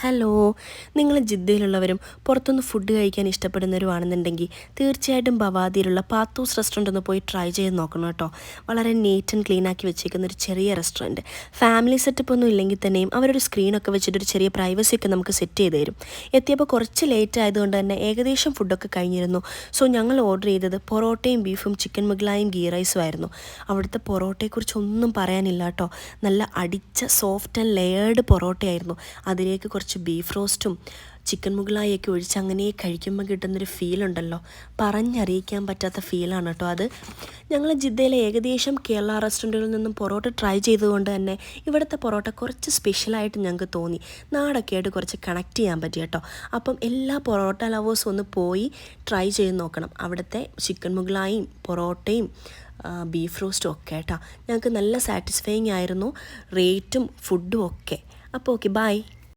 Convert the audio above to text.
Hello, നിങ്ങൾ ജിദ്ദയിലുള്ളവരും പുറത്തുനിന്ന് food കഴിക്കാൻ ഇഷ്ടപ്പെടുന്നവരുമാണെന്നുണ്ടെങ്കിൽ തീർച്ചയായിട്ടും ബവാദിയിലുള്ള പാത്തൂസ് റെസ്റ്റോറൻറ്റ് ഒന്ന് പോയി ട്രൈ ചെയ്ത് നോക്കണം കേട്ടോ. വളരെ നീറ്റ് ആൻഡ് ക്ലീൻ ആക്കി വെച്ചേക്കുന്ന ഒരു ചെറിയ റെസ്റ്റോറൻറ്റ്. ഫാമിലി സെറ്റപ്പ് ഒന്നും ഇല്ലെങ്കിൽ തന്നെയും അവരൊരു സ്ക്രീനൊക്കെ വെച്ചിട്ടൊരു ചെറിയ പ്രൈവസി ഒക്കെ നമുക്ക് സെറ്റ് ചെയ്ത് തരും. എത്തിയപ്പോൾ കുറച്ച് ലേറ്റ് ആയതുകൊണ്ട് തന്നെ ഏകദേശം ഫുഡൊക്കെ കഴിഞ്ഞിരുന്നു. സോ ഞങ്ങൾ ഓർഡർ ചെയ്തത് പൊറോട്ടയും ബീഫും ചിക്കൻ മുഗ്ലായും ഗീ റൈസും ആയിരുന്നു. അവിടുത്തെ പൊറോട്ടയെക്കുറിച്ച് ഒന്നും പറയാനില്ല കേട്ടോ. നല്ല അടിച്ച സോഫ്റ്റ് ആൻഡ് ലെയേർഡ് പൊറോട്ടയായിരുന്നു. അതിലേക്ക് കുറച്ച് ബീഫ് റോസ്റ്റും ചിക്കൻ മുഗ്ലായൊക്കെ ഒഴിച്ച് അങ്ങനെ കഴിക്കുമ്പോൾ കിട്ടുന്നൊരു ഫീലുണ്ടല്ലോ, പറഞ്ഞറിയിക്കാൻ പറ്റാത്ത ഫീലാണ് കേട്ടോ അത്. ഞങ്ങൾ ജിദ്ദയിലെ ഏകദേശം കേരള റെസ്റ്റോറൻറ്റുകളിൽ നിന്നും പൊറോട്ട ട്രൈ ചെയ്തുകൊണ്ട് തന്നെ ഇവിടുത്തെ പൊറോട്ട കുറച്ച് സ്പെഷ്യലായിട്ട് ഞങ്ങൾക്ക് തോന്നി. നാടൊക്കെ ആയിട്ട് കുറച്ച് കണക്ട് ചെയ്യാൻ പറ്റി കേട്ടോ. അപ്പം എല്ലാ പൊറോട്ട ലവേഴ്സും ഒന്ന് പോയി ട്രൈ ചെയ്ത് നോക്കണം. അവിടുത്തെ ചിക്കൻ മുഗ്ലായും പൊറോട്ടയും ബീഫ് റോസ്റ്റും ഒക്കെ കേട്ടോ ഞങ്ങൾക്ക് നല്ല സാറ്റിസ്ഫൈയിങ് ആയിരുന്നു, റേറ്റും ഫുഡും ഒക്കെ. അപ്പോൾ ഓക്കെ, ബൈ.